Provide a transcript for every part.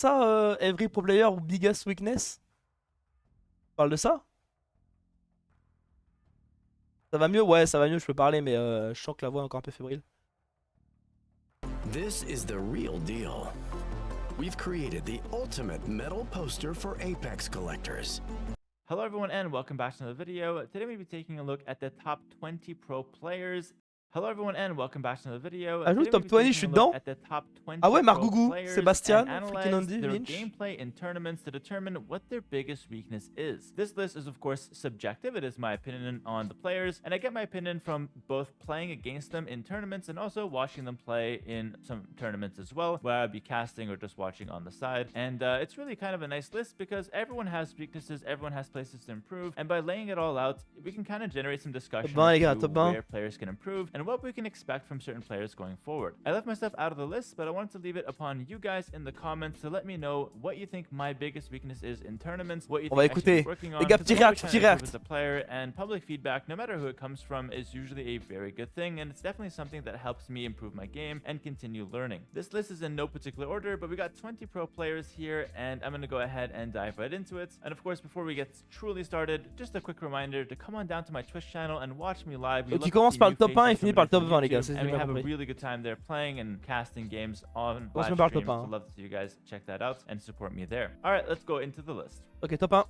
Ça, every pro player ou biggest weakness? On parle de ça? Ça va mieux? Ouais, ça va mieux, je peux parler, mais je sens que la voix est encore un peu fébrile. This is the real deal. We've created the ultimate metal poster for Apex collectors. Hello everyone and welcome back to another video. Today we'll be taking a look at the top 20 pro players. Hello everyone and welcome back to another video. Ah, top 20, je suis dedans. Ah ouais, Margougou, Sébastien, freaking Andy, their Vinch. gameplay in tournaments to determine what their biggest weakness is. This list is of course subjective. It is my opinion on the players, and I get my opinion from both playing against them in tournaments and also watching them play in some tournaments as well, where I'd be casting or just watching on the side. And it's really kind of a nice list because everyone has weaknesses, everyone has places to improve, and by laying it all out, we can kind of generate some discussion as to where players can improve and what we can expect from certain players going forward. I left myself out of the list, but I wanted to leave it upon you guys in the comments to let me know what you think my biggest weakness is in tournaments, what you think I should be working on, as a player, and public feedback, no matter who it comes from, is usually a very good thing, and it's definitely something that helps me improve my game and continue learning. This list is in no particular order, but we got 20 pro players here, and I'm going to go ahead and dive right into it. And of course, before we get truly started, just a quick reminder to come on down to my Twitch channel and watch me live. Qui commence par le top 1 et finit par le top 20, les gars. And we have a really good time there playing and casting games on live streams. So I'd love to see you guys check that out and support me there. All right, let's go into the list. Ok, top 1.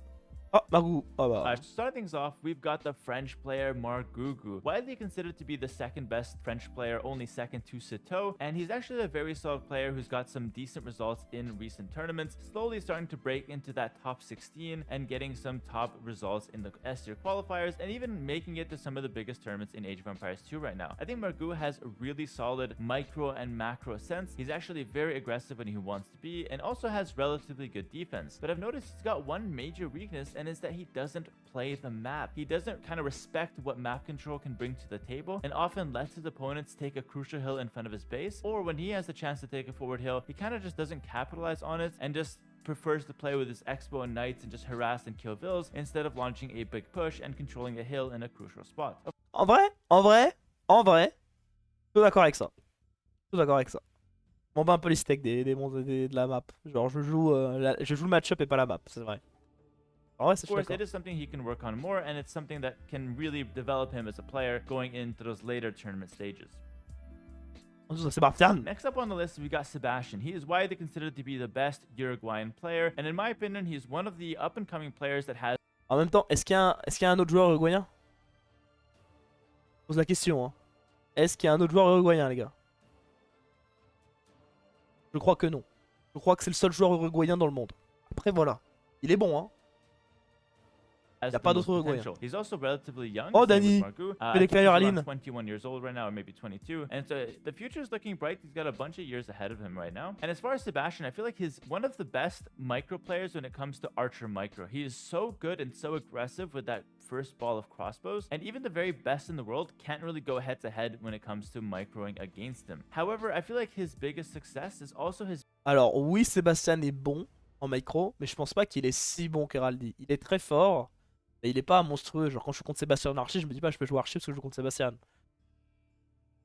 Oh, Margougou. Oh, bah. To start things off, we've got the French player Margougou, widely considered to be the second best French player, only second to Citeaux, and he's actually a very solid player who's got some decent results in recent tournaments, slowly starting to break into that top 16 and getting some top results in the S-tier qualifiers, and even making it to some of the biggest tournaments in Age of Empires 2 right now. I think Margougou has a really solid micro and macro sense. He's actually very aggressive when he wants to be, and also has relatively good defense. But I've noticed he's got one major weakness, and is that he doesn't play the map. He doesn't kind of respect what map control can bring to the table, and often lets his opponents take a crucial hill in front of his base, or when he has the chance to take a forward hill, he kind of just doesn't capitalize on it and just prefers to play with his Expo and Knights and just harass and kill vills instead of launching a big push and controlling a hill in a crucial spot. En vrai, je suis d'accord avec ça. Je suis d'accord avec ça. On bat un peu les steaks de la map. Genre, je joue le match-up et pas la map, c'est vrai. Of course, it is something he can work on more, and it's something that can really develop him as a player going into those later tournament stages. Next up on the list, we got Sebastian. He is widely considered to be the best Uruguayan player, and in my opinion, he's one of the up-and-coming players that has... En même temps, est-ce qu'il y a un autre joueur uruguayen? Je pose la question, hein. Est-ce qu'il y a un autre joueur uruguayen, les gars? Je crois que non. Je crois que c'est le seul joueur uruguayen dans le monde. Après, voilà. Il est bon, hein. Il n'y a pas d'autre Uruguayen. He's also relatively young. Oh, Danny. Fais l'éclaireur, Aline. 21 years old right now, or maybe 22. And so the future is looking bright. He's got a bunch of years ahead of him right now. And as far as Sebastian, I feel like he's one of the best micro players when it comes to archer micro. He is so good and so aggressive with that first ball of crossbows, and even the very best in the world can't really go head to head when it comes to microing against him. However, I feel like his biggest success is also his... Alors oui, Sébastien est bon en micro, mais je pense pas qu'il est si bon qu'Heraldi. Il est très fort. Et il est pas monstrueux, genre quand je joue contre Sébastien en archer, je me dis pas je peux jouer archer parce que je joue contre Sébastien.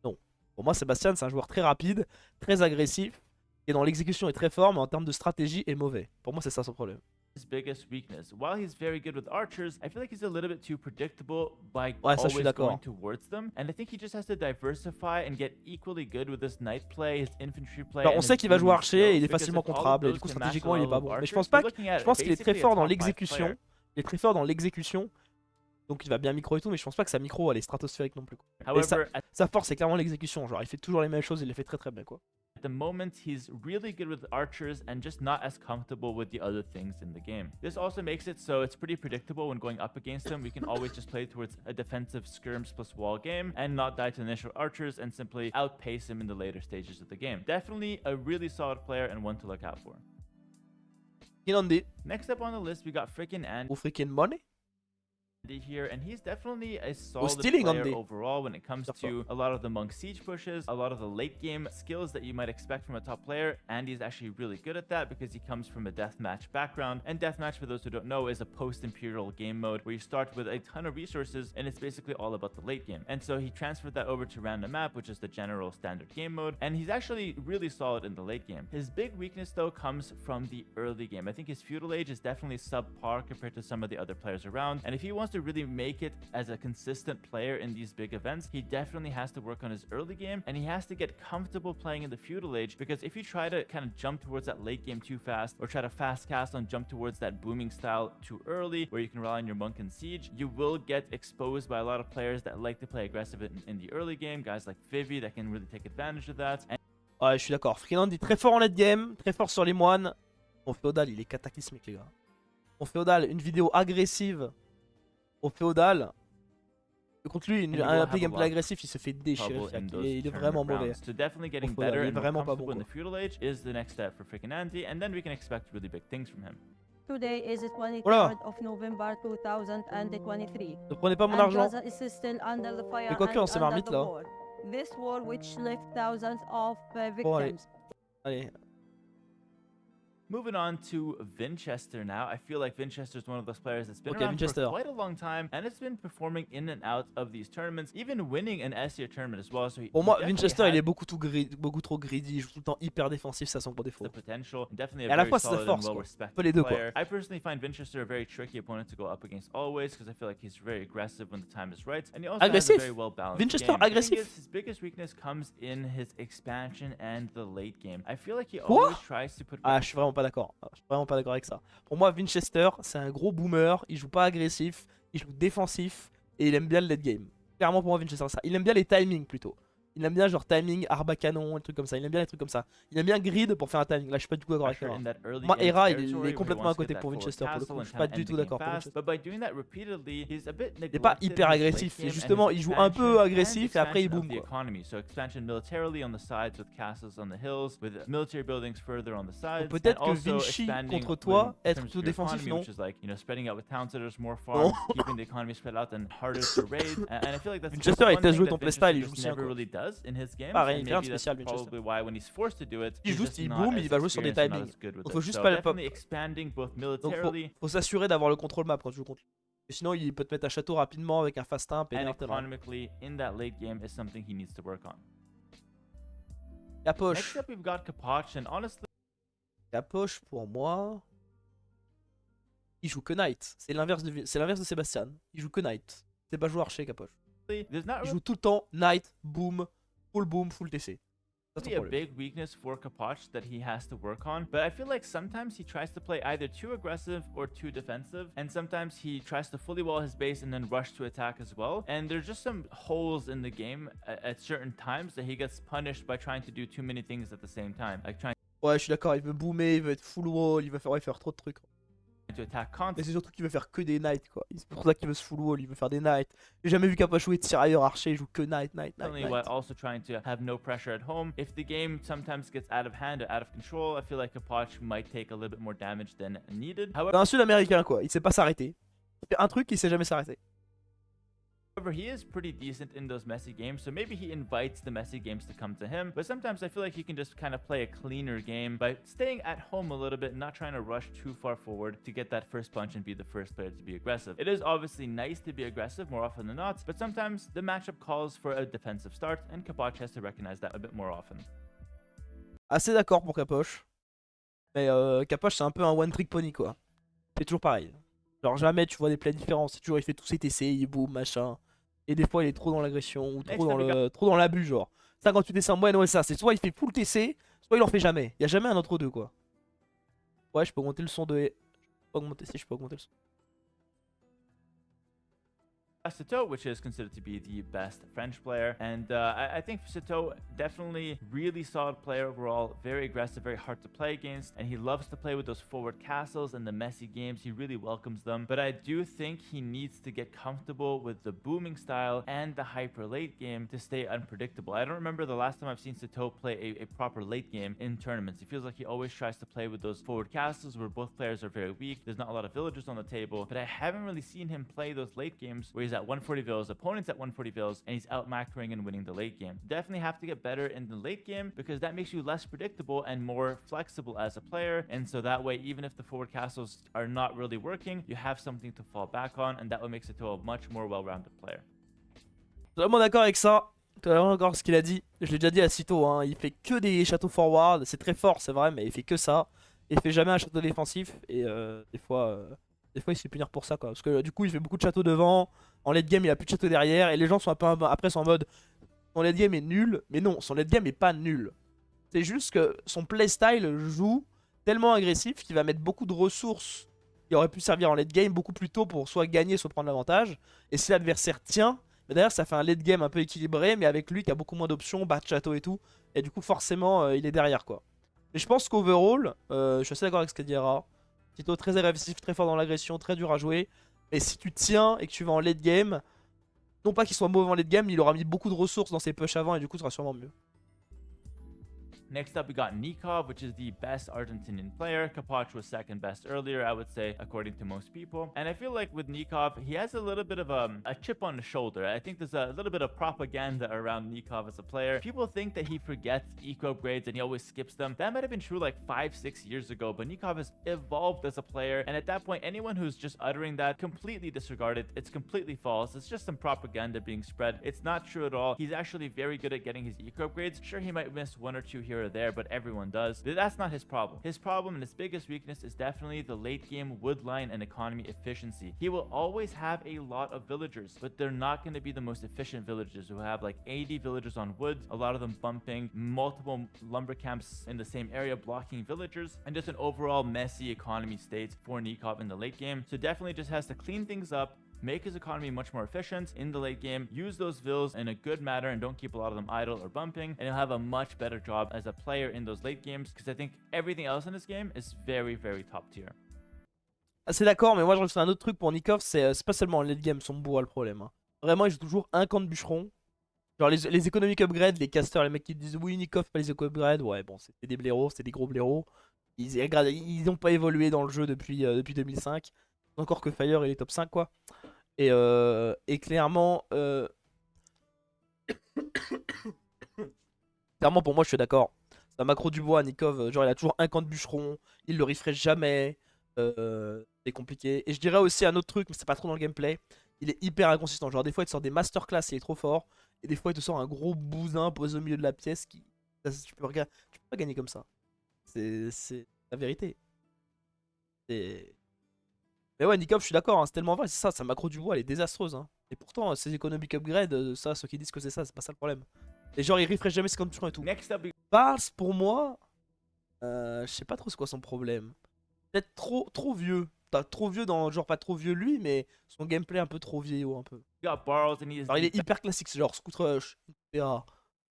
Non. Pour moi, Sébastien c'est un joueur très rapide, très agressif, et dans l'exécution est très fort, mais en termes de stratégie est mauvais. Pour moi, c'est ça son problème. His biggest weakness. While he's very good with archers, I feel like he's a little bit too predictable by always going towards them. And I think he just has to diversify and get equally good with his knight play, his infantry play. Alors, on sait qu'il va jouer archer, et il est facilement contrable, et du coup stratégiquement il est pas bon. Mais je pense qu'il est très fort dans l'exécution. Il est très fort dans l'exécution, donc il va bien micro et tout, mais je pense pas que sa micro elle est stratosphérique non plus. Et sa force c'est clairement l'exécution, genre il fait toujours les mêmes choses, il les fait très très bien quoi. At the moment, he's really good with archers and just not as comfortable with the other things in the game. This also makes it so it's pretty predictable when going up against him. We can always just play towards a defensive skirms plus wall game and not die to initial archers and simply outpace him in the later stages of the game. Definitely a really solid player and one to look out for. Next up on the list, we got freaking Andy. Ou freaking money? here, and he's definitely a solid stealing on player the- overall when it comes to a lot of the monk siege pushes, a lot of the late game skills that you might expect from a top player. Andy's actually really good at that because he comes from a deathmatch background, and deathmatch, for those who don't know, is a post-imperial game mode where you start with a ton of resources and it's basically all about the late game. And so he transferred that over to random map, which is the general standard game mode, and he's actually really solid in the late game. His big weakness though comes from the early game. I think his feudal age is definitely subpar compared to some of the other players around, and if he wants to really make it as a consistent player in these big events, he definitely has to work on his early game, and he has to get comfortable playing in the feudal age, because if you try to kind of jump towards that late game too fast, or try to fast cast on jump towards that booming style too early where you can rely on your monk and siege, you will get exposed by a lot of players that like to play aggressive in the early game, guys like Vivi that can really take advantage of that. And Ouais, je suis d'accord. Freeland est très fort en late game, très fort sur les moines. Mon féodal, il est cataclysmique, les gars. Mon féodal, une vidéo agressive au féodal. Contre lui, un play gameplay agressif, il se fait déchirer. Il est vraiment mauvais. So definitely getting Féodal, better il est and more vraiment pas comfortable bon, in the feudal age is the next step for freaking Andy, and then we can expect really big things from him. Today is the Voilà. 23rd of November 2023. Ne prenez pas mon And argent. Gaza is still under the fire Mais quoique, and on s'est under marmite, the là. war. This war which left thousands of Bon, allez. victims. Allez. Moving on to Vinchester now. I feel like Vinchester is one of those players that's been Okay, around Vinchester. for quite a long time, and it's been performing in and out of these tournaments, even winning an S-tier tournament as well. So Pour moi, definitely Winchester, had il est beaucoup trop greedy. Il joue tout le temps hyper défensif, ça a son gros défaut. the potential, definitely Et a à la very fois, c'est sa solid and force, quoi. well-respected Un peu les deux, quoi. player. I personally find Vinchester a very tricky opponent to go up against always, because I feel like he's very aggressive when the time is right, and he also Agressif. has a very well-balanced Winchester, game. The thing agressif. is, his biggest weakness comes in his expansion and the late game. I feel like he Quoi? always tries to put Ah, je suis vraiment pas d'accord. Je suis vraiment pas d'accord avec ça. Pour moi, Winchester, c'est un gros boomer. Il joue pas agressif, il joue défensif et il aime bien le late game. Clairement, pour moi, Winchester, c'est ça. Il aime bien les timings plutôt. Il aime bien genre timing, arba canon, des trucs comme ça. Il aime bien les trucs comme ça. Il aime bien grid pour faire un timing. Là, je suis pas du tout d'accord avec pressure Hera. in that early Moi, game Hera, il territory est where he complètement wants à to côté get pour that Winchester pour le castle coup. and Je suis kind pas of du end tout the d'accord game pour fast, Winchester. but by doing that repeatedly, he's a bit Il est pas neglected hyper in his agressif. late C'est game and justement, his il joue un peu expansion agressif et and après il expansion boom, of the quoi. economy. So expansion militarily on the sides with castles on the hills, with military buildings further on the sides. peut-être and que also Vinci expanding contre toi, in être terms plutôt of your défensif, economy, non? which is like, you know, spreading out with town centers, more farms, keeping the economy spread out and harder to raid. And I feel like that's Winchester, one il teste thing jouer that ton Vinchester playstyle, il joue just sien, never quoi. really does in his games. Pareil, And rien de maybe that's spécial, Winchester. probably why when he's forced to do it, Il he's juste, just il not boom, as il va jouer sur des experienced and not timings. as good with Donc it. faut juste So pas le definitely expanding both Donc militarily faut s'assurer d'avoir le contrôle map quand tu joues contre lui. Et sinon, il peut te mettre à château rapidement avec un fast imp et and n'importe quoi. economically in that late game is something he needs to work on. Capoche. Next up, we've got Kapoch, and honestly, Capoche, pour moi, il joue que Knight. C'est l'inverse de Sébastien. Il joue que Knight. C'est pas jouer archer, Capoche. there's not Il really joue tout le temps Knight, boom, full TC. Ça, c'est a ton problème. big weakness for Kapoch that he has to work on, but I feel like sometimes he tries to play either too aggressive or too defensive, and sometimes he tries to fully wall his base and then rush to attack as well. And there's just some holes in the game at certain times that he gets punished by trying to do too many things at the same time, like trying Ouais, je suis d'accord. Il veut boomer, il veut être full wall, il veut faire trop de trucs. to attack Mais constantly. c'est surtout qu'il veut faire que des knights, quoi. C'est pour ça qu'il veut se full wall, il veut faire des knights. J'ai jamais vu Capoche jouer tirailleur archer, il joue que knight. While also trying to have no pressure at home. If the game sometimes gets out of hand or out of control, I feel like Kapoch might take a little bit more damage than needed. C'est un sud-américain, quoi. Il sait pas s'arrêter. Il fait un truc, il sait jamais s'arrêter. However, he is pretty decent in those messy games, so maybe he invites the messy games to come to him. But sometimes I feel like he can just kind of play a cleaner game by staying at home a little bit, not trying to rush too far forward to get that first punch and be the first player to be aggressive. It is obviously nice to be aggressive more often than not, but sometimes the matchup calls for a defensive start, and Kapoch has to recognize that a bit more often. Assez d'accord pour Capoche. Mais Capoche, c'est un peu un one-trick pony, quoi. C'est toujours pareil. Genre, jamais tu vois des plays différents. C'est toujours, il fait tous ses TC, il boum, machin. Et des fois, il est trop dans l'agression ou trop dans l'abus, genre. Ça, quand tu descends en moyenne, ouais, ça. C'est soit il fait full TC, soit il en fait jamais. Il y a jamais un entre deux, quoi. Ouais, je peux augmenter le son de. Je peux augmenter, si je peux augmenter le son. Citeaux, which is considered to be the best French player. And I think Citeaux definitely really solid player overall, very aggressive, very hard to play against, and he loves to play with those forward castles and the messy games. He really welcomes them. But I do think he needs to get comfortable with the booming style and the hyper late game to stay unpredictable. I don't remember the last time I've seen Citeaux play a proper late game in tournaments. It feels like he always tries to play with those forward castles where both players are very weak. There's not a lot of villagers on the table, but I haven't really seen him play those late games where he's at 140 vills, opponents at 140 vills, and he's out macroing and winning the late game. Definitely have to get better in the late game because that makes you less predictable and more flexible as a player. And so that way, even if the forward castles are not really working, you have something to fall back on, and that would make Citeaux a much more well-rounded player. Totalement d'accord avec ça. Totalement d'accord avec ce qu'il a dit. Je l'ai déjà dit à Citeaux, hein. Il fait que des châteaux forward. C'est très fort, c'est vrai, mais il fait que ça. Il fait jamais un château défensif. Et des fois il se fait punir pour ça, quoi. Parce que du coup, il fait beaucoup de châteaux devant. En late game, il a plus de châteaux derrière. Et les gens sont un peu après sont en mode son late game est nul. Mais non, son late game est pas nul. C'est juste que son playstyle joue tellement agressif qu'il va mettre beaucoup de ressources qui auraient pu servir en late game beaucoup plus tôt pour soit gagner, soit prendre l'avantage. Et si l'adversaire tient, mais d'ailleurs ça fait un late game un peu équilibré, mais avec lui qui a beaucoup moins d'options, bas de château et tout. Et du coup forcément il est derrière, quoi. Mais je pense qu'overall, je suis assez d'accord avec ce qu'a dit HERA. Citeaux très agressif, très fort dans l'agression, très dur à jouer. Mais si tu tiens et que tu vas en late game, non pas qu'il soit mauvais en late game, il aura mis beaucoup de ressources dans ses pushs avant et du coup ce sera sûrement mieux. Next up, we got Nikov, which is the best Argentinian player. Kapoch was second best earlier, I would say, according to most people. And I feel like with Nikov, he has a little bit of a chip on the shoulder. I think there's a little bit of propaganda around Nikov as a player. People think that he forgets eco upgrades and he always skips them. That might have been true like 5-6 years ago, but Nikov has evolved as a player. And at that point, anyone who's just uttering that, completely disregarded. It's completely false. It's just some propaganda being spread. It's not true at all. He's actually very good at getting his eco upgrades. Sure, he might miss one or two here or there, but everyone does. That's not his problem. His problem and his biggest weakness is definitely the late game wood line and economy efficiency. He will always have a lot of villagers, but they're not going to be the most efficient villagers who have like 80 villagers on wood, a lot of them bumping, multiple lumber camps in the same area blocking villagers, and just an overall messy economy state for Nikov in the late game. So definitely just has to clean things up, make his economy much more efficient in the late game, use those vills in a good manner and don't keep a lot of them idle or bumping, and he'll have a much better job as a player in those late games because I think everything else in this game is very, very top tier. Assez d'accord, mais moi je rajouterais un autre truc pour Nikov, c'est pas seulement en late game son bois le problème. Hein. Vraiment, il joue toujours un camp de bûcheron. Genre les economic upgrades, les casters, les mecs qui disent oui, Nikov, pas les eco upgrades, ouais, bon, c'était des blaireaux, c'était des gros blaireaux. Ils n'ont pas évolué dans le jeu depuis 2005. Encore que Fire il est top 5, quoi. Et clairement, clairement pour moi je suis d'accord. C'est un macro du bois, Nikov, genre il a toujours un camp de bûcheron, il le refresh jamais, c'est compliqué. Et je dirais aussi un autre truc, mais c'est pas trop dans le gameplay, il est hyper inconsistant. Genre des fois il te sort des masterclass, il est trop fort, et des fois il te sort un gros bousin posé au milieu de la pièce qui... tu peux pas gagner comme ça. C'est la vérité. Mais ouais, Nikov, je suis d'accord, hein, c'est tellement vrai, c'est ça, sa macro du bois, elle est désastreuse. Hein. Et pourtant, ses economic upgrades, ça, ceux qui disent que c'est ça, c'est pas ça le problème. Et genre, il refresh jamais ses camps de bûcheron et tout. Bars, pour moi, je sais pas trop c'est quoi son problème. Peut-être trop vieux. Trop vieux dans, genre pas trop vieux lui, mais son gameplay un peu trop vieillot un peu. Alors, il est hyper classique, c'est genre Scoot Rush, etc.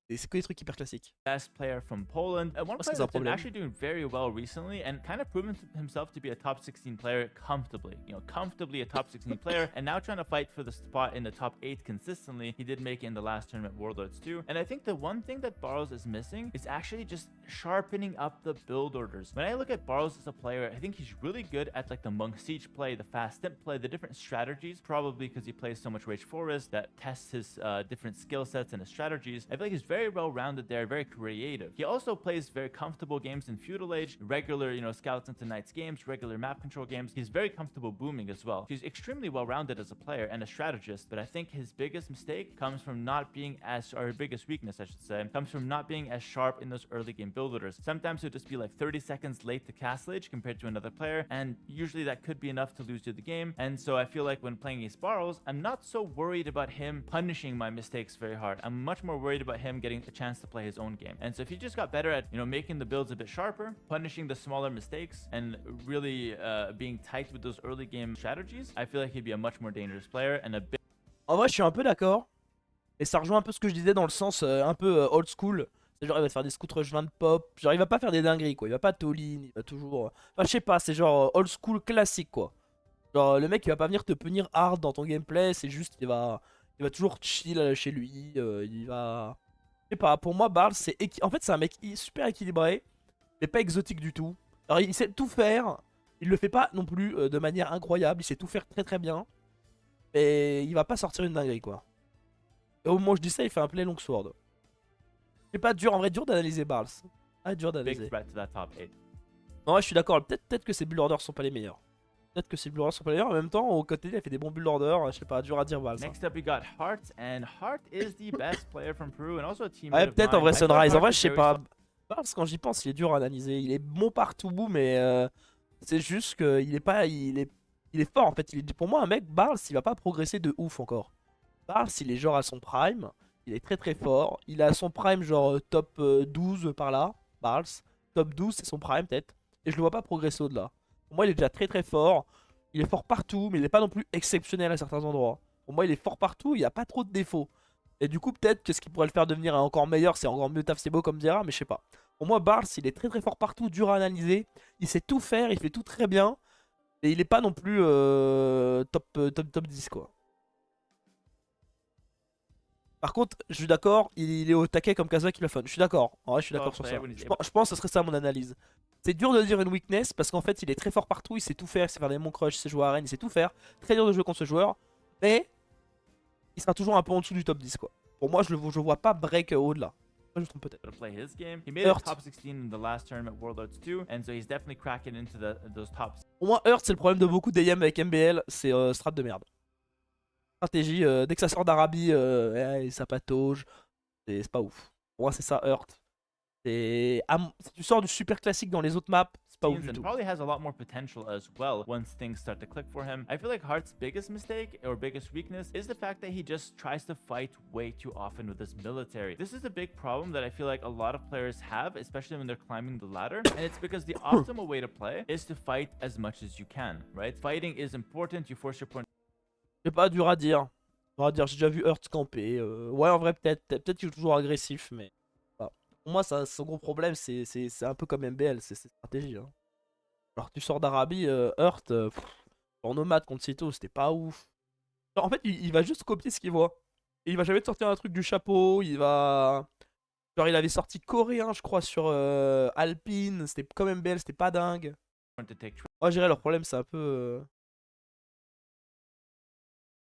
Et c'est que des trucs hyper classiques. Best player from Poland. One player that's been actually doing very well recently and kind of proven himself to be a top 16 player comfortably. You know, comfortably a top 16 player, and now trying to fight for the spot in the top 8 consistently. He did make it in the last tournament, Warlords 2. And I think the one thing that Barrows is missing is actually just sharpening up the build orders. When I look at Barrows as a player, I think he's really good at like the Monk Siege play, the fast stimp play, the different strategies, probably because he plays so much Rage Forest that tests his different skill sets and his strategies. I feel like he's very well-rounded there, very creative. He also plays very comfortable games in Feudal Age, regular, you know, Scouts into Knights games, regular map control games. He's very comfortable booming as well. He's extremely well-rounded as a player and a strategist, but I think his biggest mistake comes from not being as, or biggest weakness, I should say, comes from not being as sharp in those early game build orders. Sometimes he'll just be like 30 seconds late to Castle Age compared to another player, and usually that could be enough to lose you the game. And so I feel like when playing against Barrows, I'm not so worried about him punishing my mistakes very hard. I'm much more worried about him getting a chance to play his own game. And so if he just got better at, you know, making the builds a bit sharper, punishing the smaller mistakes, and really being tight with those early game strategies, I feel like he'd be a much more dangerous player and a bit En vrai, je suis un peu d'accord. Et ça rejoint un peu ce que je disais dans le sens un peu old school. C'est genre, il va te faire des scouts rush 20 pop. Genre, il va pas faire des dingueries, quoi. Il va pas all-in, il va toujours. Enfin, je sais pas, c'est genre old school classique, quoi. Genre, le mec, il va pas venir te punir hard dans ton gameplay. C'est juste, il va toujours chill chez lui. Il va. Je sais pas, pour moi, Barl, en fait, c'est un mec super équilibré, mais pas exotique du tout. Alors, il sait tout faire. Il le fait pas non plus de manière incroyable. Il sait tout faire très très bien. Et il va pas sortir une dinguerie, quoi. Et au moment où je dis ça, il fait un play longsword. C'est pas dur, en vrai, dur d'analyser Barls. Ah, dur Big d'analyser. threat to that top 8. Non, ouais, je suis d'accord. Peut-être que ses build orders sont pas les meilleurs. Peut-être que ses build orders sont pas les meilleurs. En même temps, au côté, il a fait des bons build orders. Je sais pas, dur à dire Barls. Next up, we got Hart, and Hart is the best player from Peru and also a teammate Ouais, of peut-être en mine. vrai I feel like Sunrise. En Hart vrai, is je sais very pas. Barls, quand j'y pense, il est dur à analyser. Il est bon partout, mais c'est juste qu'il est pas. Il est fort en fait. Pour moi, un mec, Barls, il va pas progresser de ouf encore. Barls, il est genre à son prime. Il est très très fort. Il a son prime, genre top 12 par là. Barls. Top 12, c'est son prime peut-être. Et je le vois pas progresser au-delà. Pour moi, il est déjà très très fort. Il est fort partout, mais il est pas non plus exceptionnel à certains endroits. Pour moi, il est fort partout. Il n'y a pas trop de défauts. Et du coup, peut-être que ce qui pourrait le faire devenir encore meilleur, c'est encore mieux taf, c'est beau comme dira, mais je sais pas. Pour moi, Barls, il est très très fort partout, dur à analyser. Il sait tout faire, il fait tout très bien. Et il est pas non plus top 10 quoi. Par contre, je suis d'accord, il est au taquet comme Kazak qui l'a fun. Je suis d'accord, en vrai, je suis d'accord sur ça. Je pense que ce serait ça mon analyse. C'est dur de dire une weakness parce qu'en fait, il est très fort partout, il sait tout faire, il sait faire des mon crush, il sait jouer à arène, il sait tout faire. Très dur de jouer contre ce joueur, mais il sera toujours un peu en dessous du top 10 quoi. Pour moi, je vois pas break au-delà. Moi, je me trompe peut-être. To play his game. He made it top 16 in the last tournament, Warlords 2, and so he's definitely cracking into those tops. Pour moi, Hurt, c'est le problème de beaucoup d'AM avec MBL, c'est strat de merde. Stratégie, dès que ça sort d'Arabie, ça patauge, c'est pas ouf. Pour moi, c'est ça, Hurt. Si tu sors du super classique dans les autres maps, c'est pas ouf du And tout. probably has a lot more potential as well once things start to click for him. I feel like Hart's biggest mistake or biggest weakness is the fact that he just tries to fight way too often with his military. This is a big problem that I feel like a lot of players have, especially when they're climbing the ladder, and it's because the optimal way to play is to fight as much as you can, right? Fighting is important, you force your opponent. C'est pas dur à dire. Dur à dire, j'ai déjà vu Hurt camper. Ouais, en vrai, peut-être qu'il est toujours agressif, mais. Voilà. Pour moi, son gros problème, c'est un peu comme MBL, c'est ses stratégies. Hein. Alors, tu sors d'Arabie, Hurt, en nomade contre Sito, c'était pas ouf. Genre, en fait, il va juste copier ce qu'il voit. Et il va jamais te sortir un truc du chapeau, il va. Genre, il avait sorti coréen, je crois, sur Alpine, c'était comme MBL, c'était pas dingue. Moi, je dirais, leur problème, c'est un peu.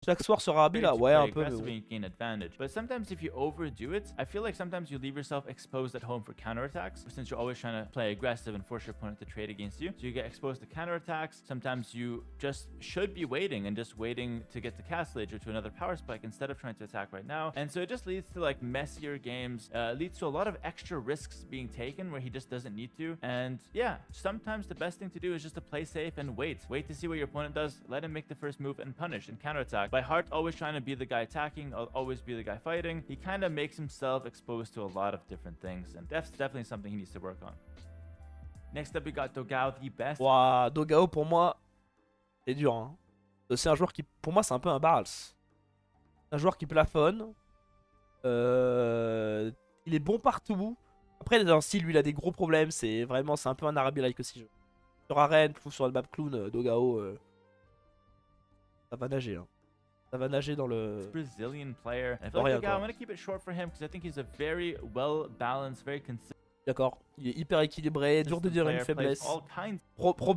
Chaque soir sur Arabi là, ouais, un peu. Mais gain advantage. But sometimes if you overdo it, I feel like sometimes you leave yourself exposed at home for counterattacks, since you're always trying to play aggressive and force your opponent to trade against you. So you get exposed to counterattacks. Sometimes you just should be waiting and just waiting to get to Castlage or to another power spike instead of trying to attack right now. And so it just leads to like messier games, leads to a lot of extra risks being taken where he just doesn't need to. And yeah, sometimes the best thing to do is just to play safe and wait. Wait to see what your opponent does, let him make the first move and punish and counterattack. By Hart always trying to be the guy attacking, always be the guy fighting, he kind of makes himself exposed to a lot of different things, and that's definitely something he needs to work on. Next up, we got Dogao, the best. Ouah, Dogao pour moi, c'est dur. Hein. C'est un joueur qui, pour moi, c'est un peu un Barls. Un joueur qui plafonne. Il est bon partout. Après, dans le style, lui, il a des gros problèmes. C'est un peu un Arabi-like aussi. Sur Arène, sur le map clown, Dogao, ça va nager. Hein. Ça va nager dans le Brazilian player. I feel like Dogao, I'm gonna keep it short for him because I think he's a very well balanced, very consistent. D'accord, il est hyper équilibré, dur de dire une faiblesse.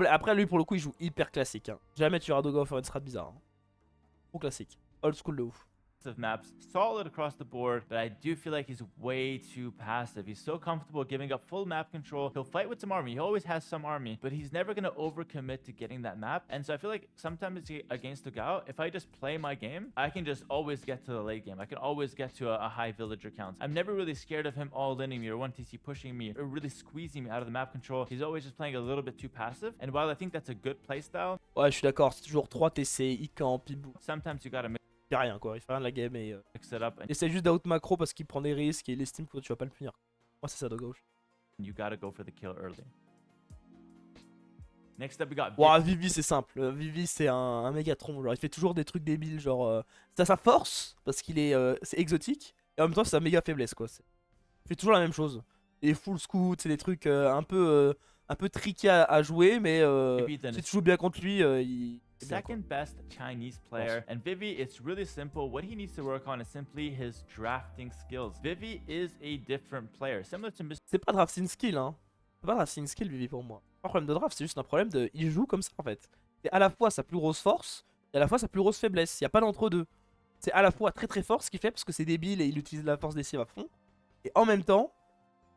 Après, lui, pour le coup, il joue hyper classique. Hein. Jamais tu verras Dogao faire une strat bizarre. Hein. Trop classique. Old school de ouf. Maps, solid across the board, but I do feel like he's way too passive. He's so comfortable giving up full map control. He'll fight with some army. He always has some army, but he's never going to overcommit to getting that map. And so I feel like sometimes against Dogao, if I just play my game, I can just always get to the late game. I can always get to a high villager count. I'm never really scared of him all-inning me or 1TC pushing me or really squeezing me out of the map control. He's always just playing a little bit too passive. And while I think that's a good playstyle, ouais, je suis d'accord. C'est toujours 3 TC, il camp, il bouge. Sometimes you gotta Il fait rien quoi, il fait rien de la game et mix it up. il essaie juste d'out macro parce qu'il prend des risques et il estime que tu vas pas le punir. Moi c'est ça de gauche. You gotta go for the kill early. Next up, we got Ouah, Vivi, c'est simple. Vivi, c'est un mégatron. Genre, il fait toujours des trucs débiles. Genre, c'est à sa force, parce qu'il est c'est exotique. Et en même temps, c'est sa méga faiblesse, quoi. Il fait toujours la même chose. Et full scoot, c'est des trucs un peu tricky à jouer, mais si tu joues bien contre lui, il est bien, quoi. second best Chinese player. And Vivi, it's really simple. What he needs to work on is simply his drafting skills. Vivi is a different player, similar to Mr. C'est pas drafting skill, hein. C'est pas drafting skill, Vivi, pour moi. Pas un problème de draft, c'est juste un problème de. Il joue comme ça, en fait. C'est à la fois sa plus grosse force et à la fois sa plus grosse faiblesse. Il y a pas d'entre-deux. C'est à la fois très très fort ce qu'il fait parce que c'est débile et il utilise la force des cibles à fond. Et en même temps,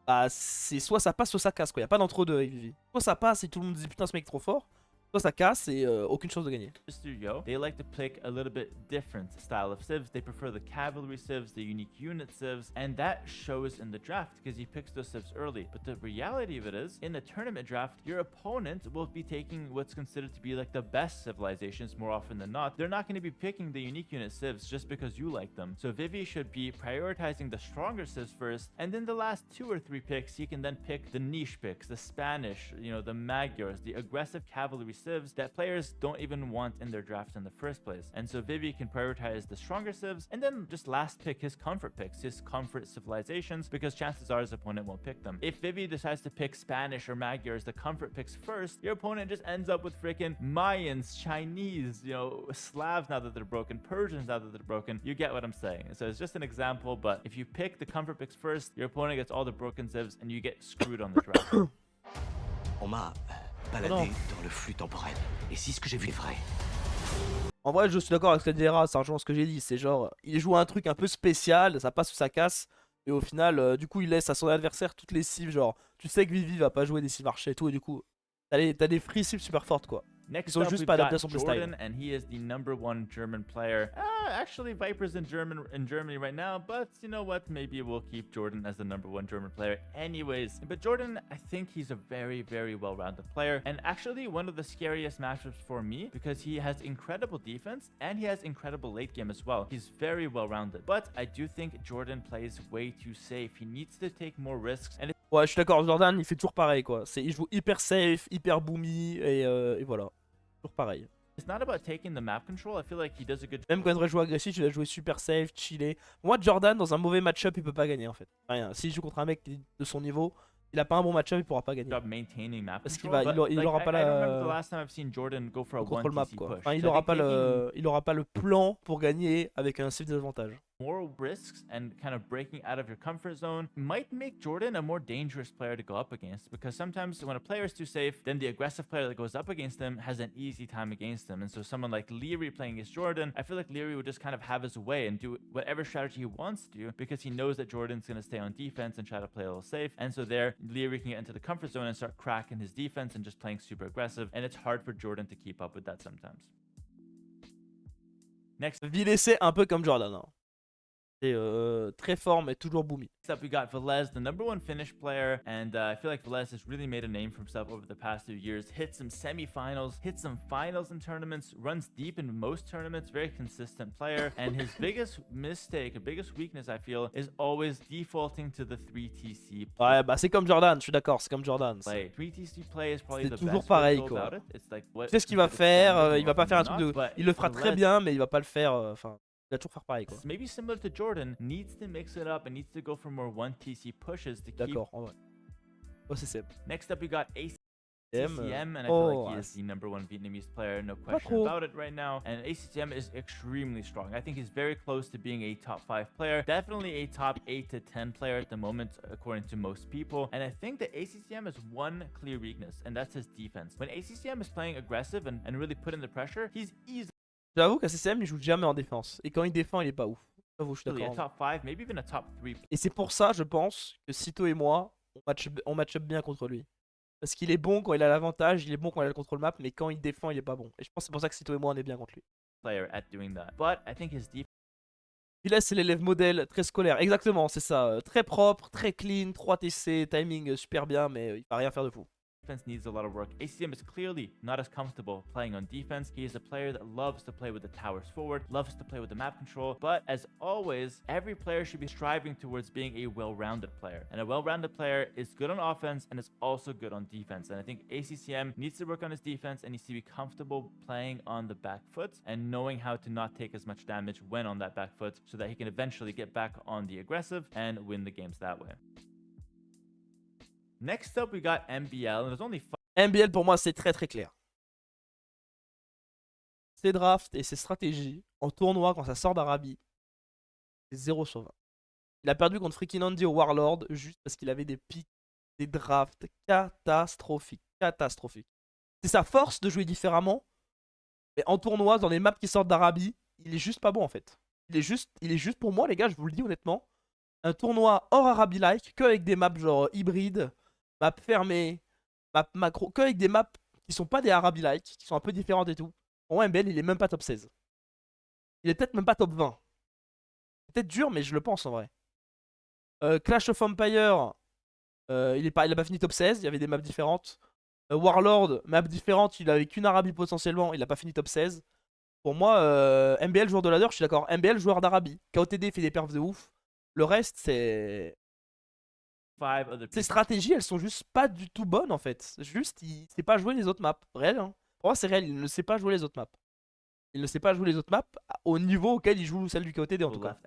bah, c'est soit ça passe, soit ça casse, quoi. Y a pas d'entre-deux avec Vivi. Soit ça passe et tout le monde dit putain, ce mec est trop fort. Soit ça casse et aucune chance de gagner. Yo, they like to pick a little bit different style of civs. They prefer the cavalry civs, the unique unit civs, and that shows in the draft because he picks those civs early. But the reality of it is, in the tournament draft, your opponent will be taking what's considered to be like the best civilizations more often than not. They're not going to be picking the unique unit civs just because you like them. So Vivi should be prioritizing the stronger civs first, and then the last 2 or 3 picks, he can then pick the niche picks, the Spanish, you know, the Magyars, the aggressive cavalry civs that players don't even want in their draft in the first place. And so Vivi can prioritize the stronger civs and then just last pick his comfort picks, his comfort civilizations, because chances are his opponent won't pick them. If Vivi decides to pick Spanish or Magyars, the comfort picks first, your opponent just ends up with freaking Mayans, Chinese, you know, Slavs now that they're broken, Persians now that they're broken. You get what I'm saying. So it's just an example, but if you pick the comfort picks first, your opponent gets all the broken civs and you get screwed on the draft. On m'a baladé dans le flux temporel. Et si ce que j'ai vu est vrai? En vrai, je suis d'accord avec HERA, ça rejoint ce que j'ai dit. C'est genre, il joue un truc un peu spécial, ça passe ou ça casse. Et au final, du coup, il laisse à son adversaire toutes les cibles. Genre, tu sais que Vivi va pas jouer des cibles archers et tout. Et du coup, t'as des free cibles super fortes, quoi. Next Ils sont up, juste we've pas got adaptés à son playstyle. Jordan, and he is the #1 German player. Actually, Viper's in Germany right now, but you know what? Maybe we'll keep Jordan as the #1 German player anyways. But Jordan, I think he's a very, very well-rounded player, and actually one of the scariest matchups for me because he has incredible defense and he has incredible late game as well. He's very well-rounded, but I do think Jordan plays way too safe. He needs to take more risks, and Ouais, je suis d'accord. Jordan, il fait toujours pareil, quoi. Il joue hyper safe, hyper boomy, et voilà. Toujours pareil. it's not about taking the map control. I feel like he does a good Même quand il devrait jouer agressif, il doit jouer super safe, chillé. Moi, Jordan, dans un mauvais match-up, il peut pas gagner en fait. Rien. S'il joue contre un mec de son niveau, il a pas un bon match-up, il pourra pas gagner. job maintaining map Parce qu'il control, va, but, il like, aura pas I remember the la last time I've seen Jordan go for a le control 1 map, TC quoi. push. Enfin, il So I aura think pas taking il aura pas le plan pour gagner avec un cible d'avantage. more risks and kind of breaking out of your comfort zone might make Jordan a more dangerous player to go up against, because sometimes when a player is too safe, then the aggressive player that goes up against them has an easy time against them. And so someone like Leary playing against Jordan, I feel like Leary would just kind of have his way and do whatever strategy he wants to do because he knows that Jordan's going to stay on defense and try to play a little safe. And so there, Leary can get into the comfort zone and start cracking his defense and just playing super aggressive. And it's hard for Jordan to keep up with that sometimes. Next Vilessé un peu comme Jordan. Hein. C'est très fort mais toujours boomy. up, we got Velez, the #1 Finnish player, and I feel like Velez has really made a name for himself over the past few years. Hit some semifinals, hit some finals in tournaments, runs deep in most tournaments, very consistent player, and his biggest mistake, biggest weakness, I feel, is always defaulting to the 3TC play. Ouais, bah c'est comme Jordan, je suis d'accord, c'est comme Jordan. 3TC play is probably C'est the toujours best way pareil, to go quoi. about it. It's like what Tu sais ce qu'il va it's faire, standard il va pas more faire un often truc than de... not, but Il le fera très Velez, bien mais il va pas le faire, enfin... il va toujours faire pareil, quoi. maybe similar to Jordan, needs to mix it up and needs to go for more 1TC pushes to keep. D'accord, en vrai. Oh, c'est Next up, we got ACCM, and I feel oh, like he is the #1 Vietnamese player, no Pas question trop. about it right now. And ACCM is extremely strong. I think he's very close to being a top 5 player, definitely a top 8 to 10 player at the moment, according to most people. And I think that ACCM has one clear weakness, and that's his defense. When ACCM is playing aggressive and really putting the pressure, he's easily J'avoue qu'ACCM il joue jamais en défense. Et quand il défend, il est pas ouf. J'avoue, je suis a d'accord. top 5, maybe even a top 3. Et c'est pour ça, je pense, que Sito et moi, on match up bien contre lui. Parce qu'il est bon quand il a l'avantage, il est bon quand il a le contrôle map, mais quand il défend, il est pas bon. Et je pense que c'est pour ça que Sito et moi, on est bien contre lui. Player at doing that. But I think his defense Puis là, c'est l'élève modèle, très scolaire. Exactement, c'est ça. Très propre, très clean, 3 TC, timing super bien, mais il va rien faire de fou. Defense needs a lot of work. ACM is clearly not as comfortable playing on defense. He is a player that loves to play with the towers forward, loves to play with the map control, but as always, every player should be striving towards being a well-rounded player. And a well-rounded player is good on offense and is also good on defense. And I think ACCM needs to work on his defense and needs to be comfortable playing on the back foot and knowing how to not take as much damage when on that back foot so that he can eventually get back on the aggressive and win the games that way. Next up, we got MBL, and there's only 5. MBL pour moi c'est très très clair. Ses drafts et ses stratégies en tournoi quand ça sort d'Arabie, c'est 0 sur 20. Il a perdu contre Freaking Andy au Warlord juste parce qu'il avait des pics, des drafts catastrophiques. Catastrophiques. C'est sa force de jouer différemment, mais en tournoi, dans les maps qui sortent d'Arabie, il est juste pas bon en fait. Il est juste pour moi, les gars, je vous le dis honnêtement, un tournoi hors Arabie-like, que avec des maps genre hybrides, maps fermées, maps macro, que avec des maps qui sont pas des Arabie-like, qui sont un peu différentes et tout. Pour moi, MBL, il est même pas top 16. Il est peut-être même pas top 20. C'est peut-être dur, mais je le pense en vrai. Clash of Empire, il a pas fini top 16, il y avait des maps différentes. Warlord, map différente, il avait qu'une Arabie potentiellement, il a pas fini top 16. Pour moi, MBL joueur de ladder, je suis d'accord. MBL joueur d'Arabie. KOTD fait des perfs de ouf. Le reste, c'est... Ces stratégies, elles sont juste pas du tout bonnes en fait. Juste, il sait pas jouer les autres maps. Réel, hein. Pour moi, c'est réel, il ne sait pas jouer les autres maps. Il ne sait pas jouer les autres maps au niveau auquel il joue celle du KOTD en tout cas.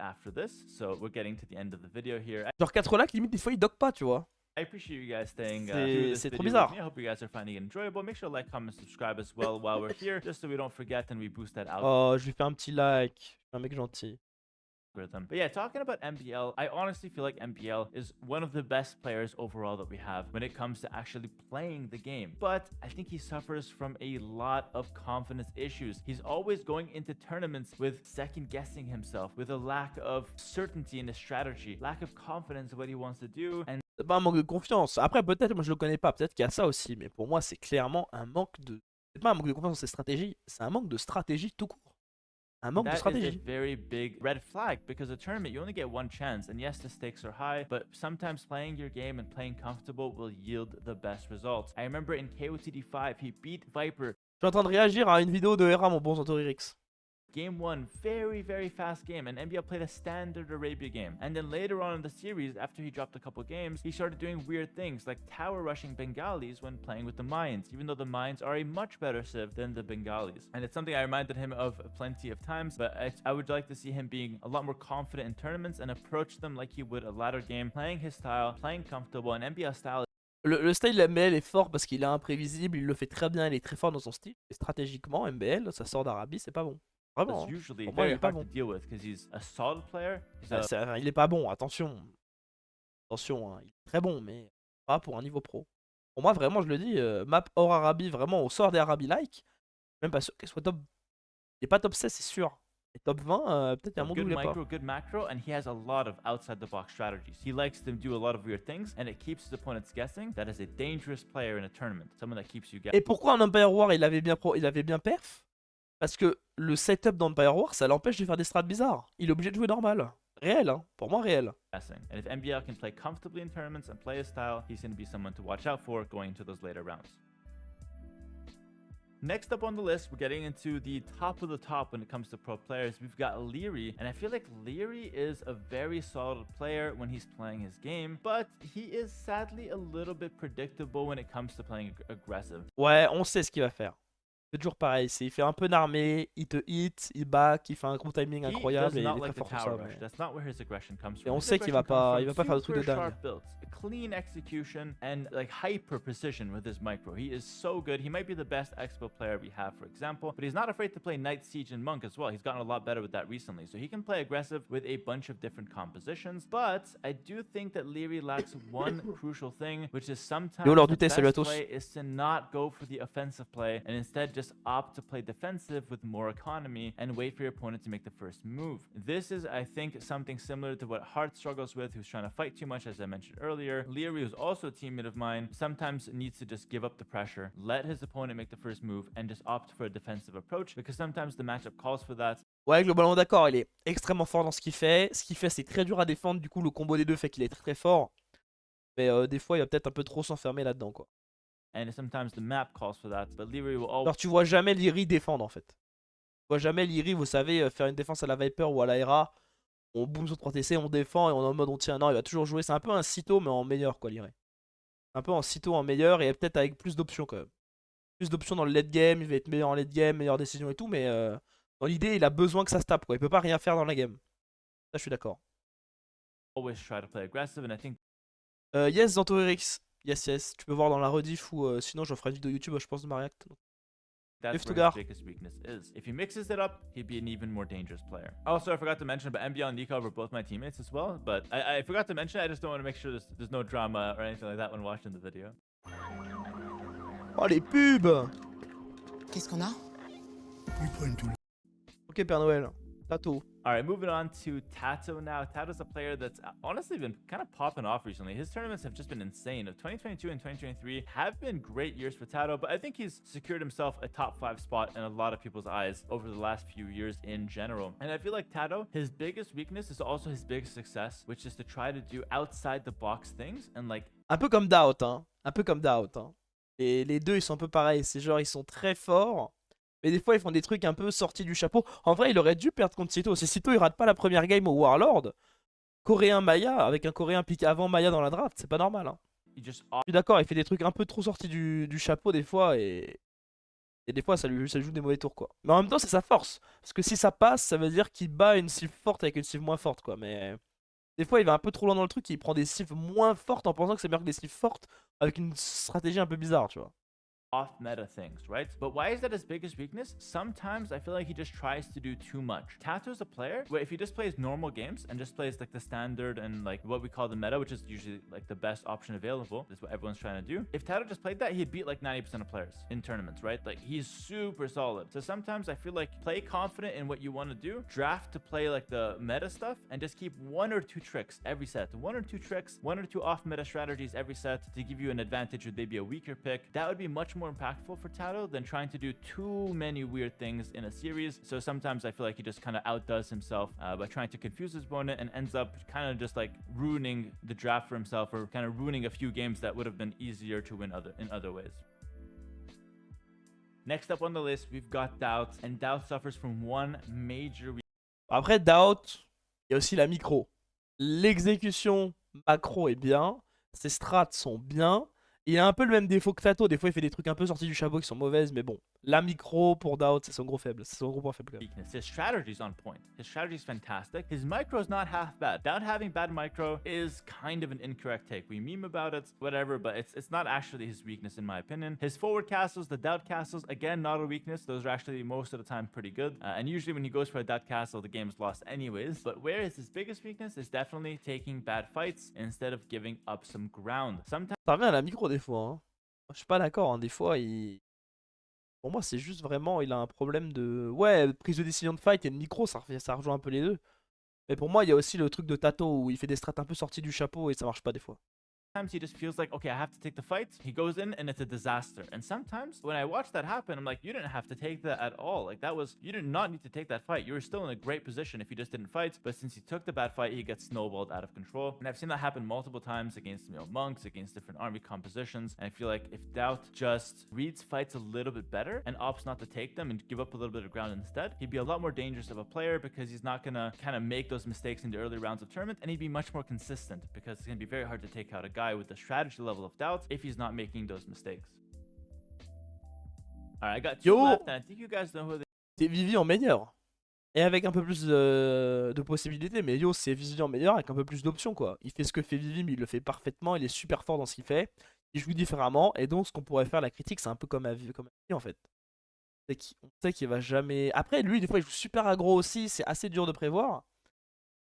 Genre 4 lacs, limite, des fois, il dock pas, tu vois. I appreciate you guys staying C'est trop bizarre. I hope you guys are finding it enjoyable. Make sure to like, comment, subscribe as well while we're here, just so we don't forget and we boost that out. Oh, je lui fais un petit like. Je suis un mec gentil. But yeah, talking about MBL, I honestly feel like MBL is one of the best players overall that we have when it comes to actually playing the game. But I think he suffers from a lot of confidence issues. He's always going into tournaments with second guessing himself, with a lack of certainty in his strategy, lack of confidence in what he wants to do, and C'est pas un manque de confiance. Après, peut-être, moi je le connais pas. Peut-être qu'il y a ça aussi. Mais pour moi, c'est clairement un manque de. C'est pas un manque de confiance dans ses stratégies. C'est un manque de stratégie tout court. Un manque de stratégie. That is a very big red flag because a tournament you only get one chance, and yes, the stakes are high, but sometimes playing your game and playing comfortable will yield the best results. I remember in KOTD5 he beat Viper. Je suis en train de réagir à une vidéo de HERA, mon bon Santoririx. Game 1, very fast game, and MBL played a standard Arabia game. And then later on in the series, after he dropped a couple games, he started doing weird things like tower rushing Bengalis when playing with the Mayans, even though the Mayans are a much better civ than the Bengalis. And it's something I reminded him of plenty of times, but I would like to see him being a lot more confident in tournaments and approach them like he would a ladder game, playing his style, playing comfortable, and MBL style. Le style MBL est fort parce qu'il est imprévisible, il le fait très bien, il est très fort dans son style. Et stratégiquement, MBL, ça sort d'Arabie, c'est pas bon. Vraiment. It's usually Pour moi, very il est pas hard bon. to deal with because he's a solid player. Il est pas bon, attention. Attention, hein. Il est très bon, mais pas pour un niveau pro. Pour moi, vraiment, je le dis, map hors Arabie, vraiment au sort des Arabie-like, même pas sûr qu'il soit top. Il est pas top 16, c'est sûr. Et top 20, peut-être il y a un monde où Good il est pas. micro, good macro, and he has a lot of outside the box strategies. He likes to do a lot of weird things, and it keeps his opponents guessing. That is a dangerous player in a tournament. Someone that keeps you guessing. Et pourquoi en Empire War il avait bien perf? Parce que le setup d'Empire War, ça l'empêche de faire des strats bizarres. Il est obligé de jouer normal. Réel, hein. Pour moi, réel. And if MBL can play comfortably in tournaments and play his style, he's going to be someone to watch out for going into those later rounds. Next up on the list, we're getting into the top of the top when it comes to pro players. We've got Leary, and I feel like Leary is a very solid player when he's playing his game, but he is sadly a little bit predictable when it comes to playing aggressive. Ouais, on sait ce qu'il va faire. C'est toujours pareil, il fait un peu d'armée, il te hit, il back, il fait un gros timing incroyable et il est très fort sur ça. Et on sait qu'il va pas faire de trucs de dingue. Clean execution and like hyper precision with his micro. He is so good. He might be the best expo player we have, for example, but he's not afraid to play Knight, Siege, and Monk as well. He's gotten a lot better with that recently, so he can play aggressive with a bunch of different compositions. But I do think that Leary lacks one crucial thing, which is sometimes the best play is to not go for the offensive play and instead just opt to play defensive with more economy and wait for your opponent to make the first move. This is, I think, something similar to what Hart struggles with, who's trying to fight too much, as I mentioned earlier. Leary, who's also a teammate of mine, sometimes needs to just give up the pressure, let his opponent make the first move, and just opt for a defensive approach, because sometimes the matchup calls for that. Ouais, globalement d'accord, il est extrêmement fort dans ce qu'il fait. Ce qu'il fait, c'est très dur à défendre, du coup, le combo des deux fait qu'il est très fort. Mais des fois, il va peut-être un peu trop s'enfermer là-dedans, quoi. and sometimes the map calls for that, but Leary will always Alors tu vois jamais l'Iri défendre en fait. Tu vois jamais l'Iri, vous savez, faire une défense à la Viper ou à la HERA. On boom sur 3TC, on défend et on est en mode on tient. Non, il va toujours jouer. C'est un peu un Cito mais en meilleur quoi l'Iri. Un peu en Cito en meilleur et peut-être avec plus d'options quand même. Plus d'options dans le late game, il va être meilleur en late game, meilleure décision et tout, mais dans l'idée il a besoin que ça se tape quoi. Il peut pas rien faire dans la game. Ça je suis d'accord. try to play aggressive, and I think Yes, Zantorix. Yes. Tu peux voir dans la rediff ou sinon je ferai une vidéo YouTube, je pense, de ma react. that's Lift to where his guard. biggest weakness is. If he mixes it up, he'd be an even more dangerous player. Also, I forgot to mention, but MBL and Nico were both my teammates as well. But I forgot to mention, I just don't want to make sure there's no drama or anything like that when watching the video. Oh les pubs. Qu'est-ce qu'on a? Ok Père Noël. Tato. All right, moving on to Tato now. Tato's a player that's honestly been kind of popping off recently. His tournaments have just been insane. 2022 and 2023 have been great years for Tato, but I think he's secured himself a top 5 spot in a lot of people's eyes over the last few years in general. And I feel like Tato, his biggest weakness is also his biggest success, which is to try to do outside the box things and like... Un peu comme Doubt, hein. Un peu comme Doubt, hein. Et les deux ils sont un peu pareils. C'est genre ils sont très forts. Mais des fois ils font des trucs un peu sortis du chapeau. En vrai il aurait dû perdre contre Cito. Si Cito il rate pas la première game au Warlord, Coréen Maya avec un Coréen pique avant Maya dans la draft, c'est pas normal hein. Je suis d'accord, il fait des trucs un peu trop sortis du chapeau des fois et des fois ça lui joue des mauvais tours quoi. Mais en même temps c'est sa force. Parce que si ça passe ça veut dire qu'il bat une cible forte avec une cible moins forte quoi. Mais des fois il va un peu trop loin dans le truc et il prend des cibles moins fortes en pensant que c'est meilleur que des cibles fortes avec une stratégie un peu bizarre tu vois. Off-meta things, right? But why is that his biggest weakness? Sometimes I feel like he just tries to do too much. Tato's a player where if he just plays normal games and just plays like the standard and like what we call the meta, which is usually like the best option available, is what everyone's trying to do. If Tato just played that, he'd beat like 90% of players in tournaments, right? Like he's super solid. So sometimes I feel like play confident in what you want to do, draft to play like the meta stuff, and just keep 1 or 2 tricks every set. 1 or 2 tricks, 1 or 2 off-meta strategies every set to give you an advantage with maybe a weaker pick. That would be much more impactful for Tato than trying to do too many weird things in a series. So sometimes I feel like he just kind of outdoes himself by trying to confuse his opponent and ends up kind of just like ruining the draft for himself or kind of ruining a few games that would have been easier to win in other ways. Next up on the list, we've got Doubt, and Doubt suffers from one major... Après Doubt, il y a aussi la micro. L'exécution macro est bien, ses strats sont bien. Il a un peu le même défaut que Tato, des fois il fait des trucs un peu sortis du chapeau qui sont mauvaises, mais bon. La micro pour Doubt, c'est son gros faible, c'est son gros point faible quand même. His strategy's on point. His strategy's fantastic. His micro's not half bad. Doubt having bad micro is kind of an incorrect take. We meme about it, whatever, but it's not actually his weakness in my opinion. His forward castles, the Doubt castles, again, not a weakness. Those are actually most of the time pretty good. And usually when he goes for a Doubt castle, the game's lost anyways. But where is his biggest weakness is definitely taking bad fights instead of giving up some ground. Sometimes... Ça revient à la micro des fois, hein. Je suis pas d'accord, hein. Des fois il... Pour moi c'est juste vraiment, il a un problème de... Ouais, prise de décision de fight et de micro, ça rejoint un peu les deux. Mais pour moi il y a aussi le truc de Tato où il fait des strats un peu sortis du chapeau et ça marche pas des fois. Sometimes he just feels like, okay, I have to take the fight. He goes in and it's a disaster. And sometimes when I watch that happen, I'm like, you didn't have to take that at all. Like that was, you did not need to take that fight. You were still in a great position if you just didn't fight. But since he took the bad fight, he gets snowballed out of control. And I've seen that happen multiple times against, you know, monks, against different army compositions. And I feel like if Doubt just reads fights a little bit better and opts not to take them and give up a little bit of ground instead, he'd be a lot more dangerous of a player because he's not gonna kind of make those mistakes in the early rounds of tournament, and he'd be much more consistent because it's gonna be very hard to take out a guy with the strategy level of Doubt if he's not making those mistakes. Alright, I got 2 left, and I think you guys know who they... C'est Vivi en meilleur. Et avec un peu plus de possibilités, mais yo c'est Vivi en meilleur avec un peu plus d'options quoi. Il fait ce que fait Vivi mais il le fait parfaitement, il est super fort dans ce qu'il fait. Il joue différemment et donc ce qu'on pourrait faire la critique c'est un peu comme à Vivi en fait. On sait qu'il va jamais... Après lui des fois il joue super aggro aussi, c'est assez dur de prévoir.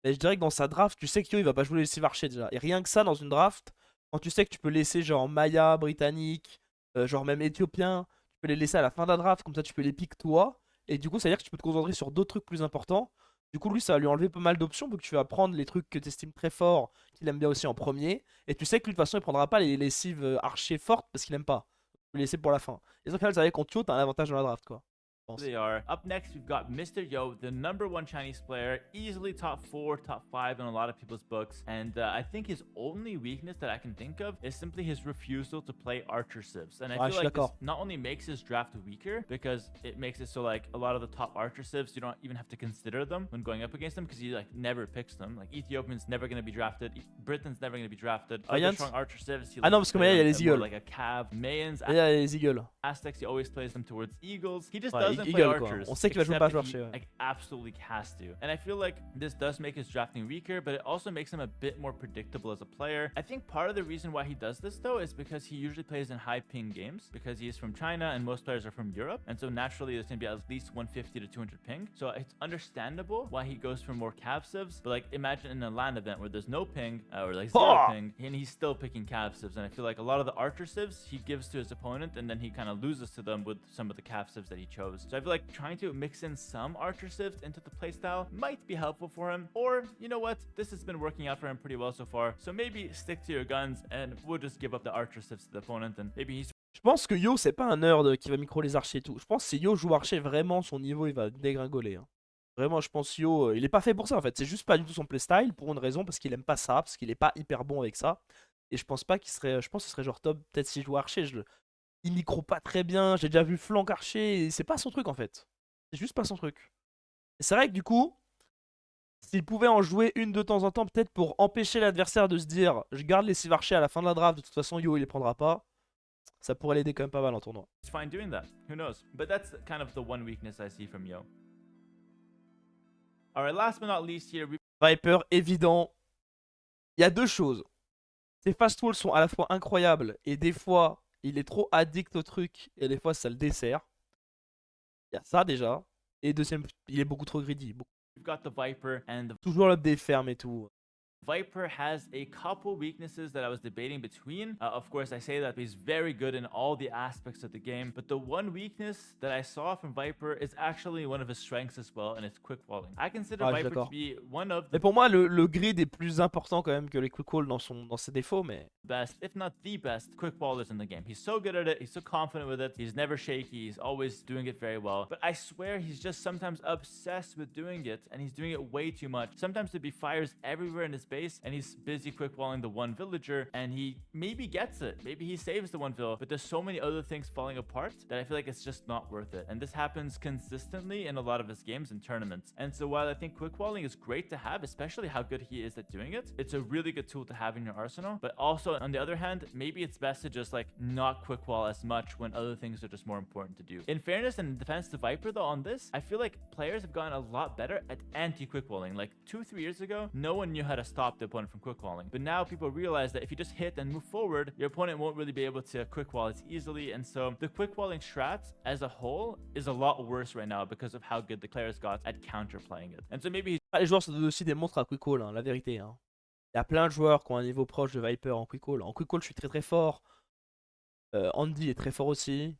Mais je dirais que dans sa draft tu sais qu'il va pas jouer les 6 archers déjà. Et rien que ça dans une draft, quand tu sais que tu peux laisser genre Maya, britannique, genre même éthiopien, tu peux les laisser à la fin de la draft, comme ça tu peux les pick toi. Et du coup ça veut dire que tu peux te concentrer sur d'autres trucs plus importants. Du coup lui ça va lui enlever pas mal d'options, parce que tu vas prendre les trucs que tu estimes très forts, qu'il aime bien aussi en premier. Et tu sais que lui de toute façon il prendra pas les cives archers fortes parce qu'il aime pas. Tu peux les laisser pour la fin. Et ça au final ça veut dire qu'en Tio t'as un avantage dans la draft quoi. pense. they are. Up next, we've got Mr. Yo, the #1 Chinese player, easily top 4, top 5 in a lot of people's books. And I think his only weakness that I can think of is simply his refusal to play archer civs. And I Ouais, je feel suis like this d'accord. not only makes his draft weaker, because it makes it so like a lot of the top archer civs, you don't even have to consider them when going up against them, because he like never picks them. Like Ethiopian's never going to be drafted, Britain's never going to be drafted. Other Mayans? strong archer civs, he Ah non, likes parce to que play Maya, il y a them les more eagles. like a cav. Mayans, Il y a les eagles. Aztecs, he always plays them towards eagles. He just Ouais, doesn't play eagle, quoi. archers. On sait qu'il va jouer except pas if archer, he, ouais. like absolutely has to. And I feel like this does make his drafting weaker, but it also makes him a bit more predictable as a player. I think part of the reason why he does this though is because he usually plays in high ping games, because he is from China and most players are from Europe, and so naturally there's gonna be at least 150 to 200 ping. So it's understandable why he goes for more cav civs. But like imagine in a LAN event where there's no ping or like zero ping, and he's still picking cav civs. And I feel like a lot of the archer civs he gives to his opponent, and then he kind of loses to them with some of the cav civs that he chose. So I feel like trying to mix in some archer civs into the playstyle might be helpful for him. Or you know what, this has been working out for him pretty well so far. So maybe stick to your guns and we'll just give up the archer civs to the opponent, and maybe he's Je pense que Yo, c'est pas un nerd qui va micro les archers et tout. Je pense que si Yo joue archer, vraiment, son niveau, il va dégringoler. Hein. Vraiment, je pense Yo, il est pas fait pour ça en fait. C'est juste pas du tout son playstyle pour une raison, parce qu'il aime pas ça, parce qu'il est pas hyper bon avec ça. Et je pense pas qu'il serait. Je pense que ce serait genre top, peut-être s'il joue archer. Il micro pas très bien. J'ai déjà vu flanc archer. Et c'est pas son truc en fait. C'est juste pas son truc. Et c'est vrai que du coup, s'il pouvait en jouer une de temps en temps, peut-être pour empêcher l'adversaire de se dire je garde les 6 archers à la fin de la draft, de toute façon Yo il les prendra pas, ça pourrait l'aider quand même pas mal en tournoi. fine doing that. Who knows? But that's kind of the one weakness I see from Yo. Alright, last but not least here, Viper, évident. Il y a deux choses. Ses fast walls sont à la fois incroyables et des fois il est trop addict au truc et des fois ça le dessert. Il y a ça déjà. Et deuxième, il est beaucoup trop greedy. we've got the Viper, and the Toujours l'up des fermes et tout. Viper has a couple weaknesses that I was debating between. Of course, I say that he's very good in all the aspects of the game, but the one weakness that I saw from Viper is actually one of his strengths as well, and it's quick walling. I consider Ah, je suis Viper to d'accord. be one of Mais the pour moi, le grid est plus important quand même que les quick calls dans ses défauts, mais... best, if not the best, quick wallers in the game. He's so good at it, he's so confident with it, he's never shaky, he's always doing it very well. But I swear he's just sometimes obsessed with doing it, and he's doing it way too much. Sometimes there'd be fires everywhere in his base, and he's busy quick walling the one villager, and he maybe gets it. Maybe he saves the one vill, but there's so many other things falling apart that I feel like it's just not worth it. And this happens consistently in a lot of his games and tournaments. And so while I think quick walling is great to have, especially how good he is at doing it, it's a really good tool to have in your arsenal. But also, on the other hand, maybe it's best to just like not quick wall as much when other things are just more important to do. In fairness and in defense to Viper though, on this, I feel like players have gotten a lot better at anti-quick walling. Like 2-3 years ago, no one knew how to stop the opponent from quick walling. But now people realize that if you just hit and move forward, your opponent won't really be able to quick wall as easily. And so the quick walling strat as a whole is a lot worse right now because of how good the players got at counterplaying it. And so maybe Ah, les joueurs se donnent aussi des montres à quick call, hein, la vérité. Hein. Il y a plein de joueurs qui ont un niveau proche de Viper en quick call. En quick call, je suis très très fort. Andy est très fort aussi.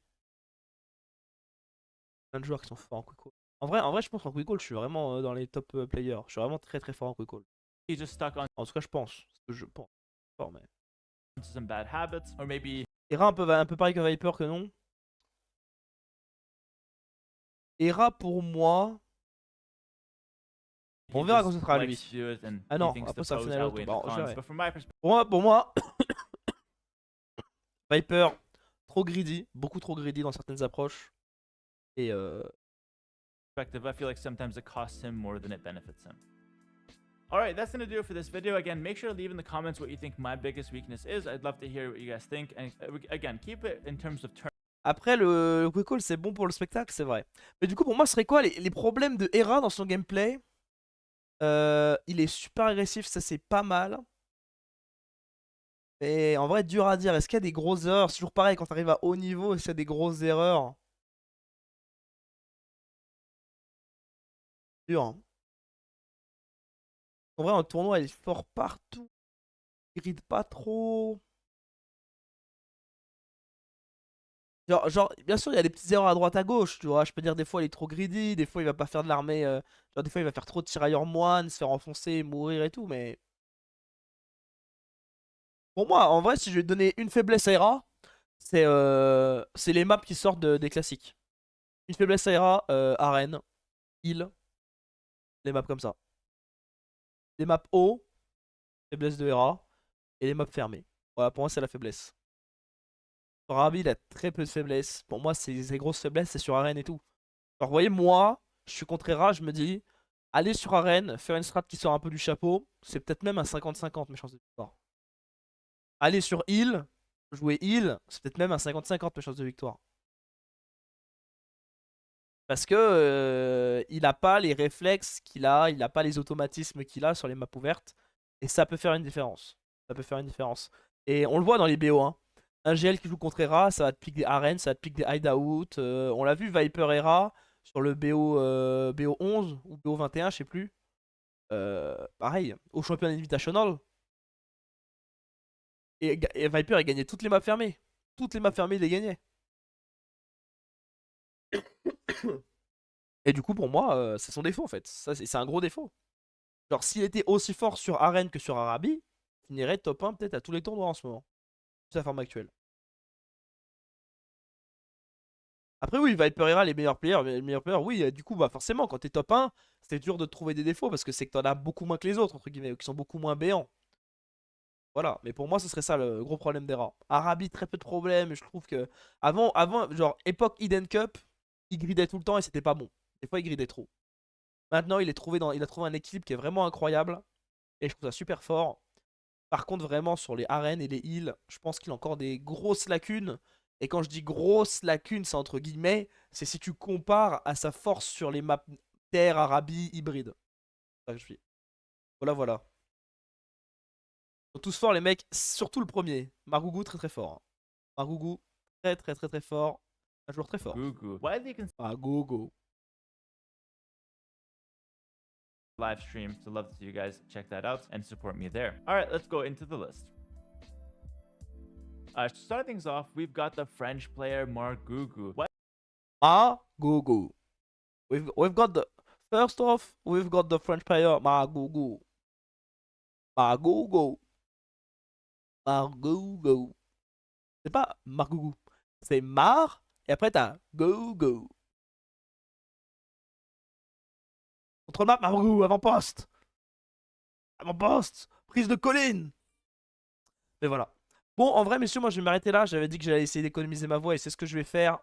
Plein de joueurs qui sont forts en quick call. En vrai, je pense qu'en quick call, je suis vraiment dans les top players. Je suis vraiment très très fort en quick call. he's just stuck on En tout cas, je pense. Parce que je pense. Fort, mais... some bad habits, or maybe HERA un peu pareil que Viper que non. HERA pour moi. he On verra just quand ce sera likes lui. to do it and Ah he non, thinks après the ça pros finale outweigh the bon, je cons. verrai. But from my perspective, Pour moi Viper, trop greedy, beaucoup trop greedy dans certaines approches. Et I feel like sometimes it costs him more than it benefits him. Alright, that's gonna do it for this video. Again, make sure to leave in the comments what you think my biggest weakness is. I'd love to hear what you guys think. And again, keep it in terms of turn. après, le quick call, c'est bon pour le spectacle, c'est vrai. Mais du coup, pour moi, ce serait quoi les problèmes de HERA dans son gameplay? Il est super agressif, ça c'est pas mal. Mais en vrai, dur à dire. Est-ce qu'il y a des grosses erreurs? C'est toujours pareil, quand tu arrives à haut niveau, est-ce qu'il y a des grosses erreurs? Dur. Hein. En vrai, en tournoi, il est fort partout. Il grid pas trop. Genre, bien sûr, il y a des petites erreurs à droite à gauche, tu vois. Je peux dire, des fois, il est trop greedy, des fois, il va pas faire de l'armée. Genre, des fois, il va faire trop de tirailleurs moines, se faire enfoncer, mourir et tout, mais. Pour moi, en vrai, si je vais donner une faiblesse à HERA, c'est les maps qui sortent des classiques. Une faiblesse à HERA, arène, heal, les maps comme ça. Les maps haut, faiblesse de HERA, et les maps fermées. Voilà, pour moi, c'est la faiblesse. Sur Arabi, il a très peu de faiblesses. Pour moi, ses grosses faiblesses, c'est sur arène et tout. Alors, vous voyez, moi, je suis contre HERA, je me dis, aller sur arène, faire une strat qui sort un peu du chapeau, c'est peut-être même un 50-50 mes chances de victoire. Aller sur heal, jouer heal, c'est peut-être même un 50-50 mes chances de victoire. Parce que il a pas les réflexes qu'il a, il a pas les automatismes qu'il a sur les maps ouvertes. Et ça peut faire une différence. Ça peut faire une différence. Et on le voit dans les BO, hein. Un GL qui joue contre HERA, ça va te piquer des arènes, ça va te piquer des hideouts. On l'a vu Viper HERA sur le BO 11 ou BO 21, je sais plus. Pareil, au championnat invitational. Et Viper il gagnait toutes les maps fermées. Toutes les maps fermées, il les gagnait. Et du coup, pour moi, c'est son défaut en fait. Ça, c'est un gros défaut. Genre, s'il était aussi fort sur Arène que sur Arabi, il finirait top 1 peut-être à tous les tournois en ce moment. C'est sa forme actuelle. Après, oui, Viper HERA, les meilleurs players, oui, du coup, bah forcément, quand t'es top 1, c'est dur de trouver des défauts parce que c'est que t'en as beaucoup moins que les autres, entre guillemets, qui sont beaucoup moins béants. Voilà, mais pour moi, ce serait ça le gros problème d'HERA. Arabi, très peu de problèmes, je trouve que. Avant, genre, époque Eden Cup, il gridait tout le temps et c'était pas bon. Des fois, il gridait trop. Maintenant, il a trouvé un équilibre qui est vraiment incroyable. Et je trouve ça super fort. Par contre, vraiment, sur les arènes et les heals, je pense qu'il a encore des grosses lacunes. Et quand je dis grosses lacunes, c'est entre guillemets, c'est si tu compares à sa force sur les maps Terre, Arabie, hybride. C'est ça que je dis. Voilà, voilà. Ils sont tous forts, les mecs. Surtout le premier. Margougou, très très fort. Margougou, très très très très fort. Un joueur très fort. Margougou, widely considered Margougou. live stream, so love to see you guys check that out and support me there. All right, let's go into the list. Starting things off, we've got the French player Margougou. Margougou. We've got the first off, we've got the French player Margougou. Margougou. Margougou. C'est pas Margougou. C'est Mar et après t'as Gougou. Contrôle map Margougou, avant-poste. Avant-poste. Prise de colline. Mais voilà. Bon, en vrai, messieurs, moi je vais m'arrêter là. J'avais dit que j'allais essayer d'économiser ma voix et c'est ce que je vais faire.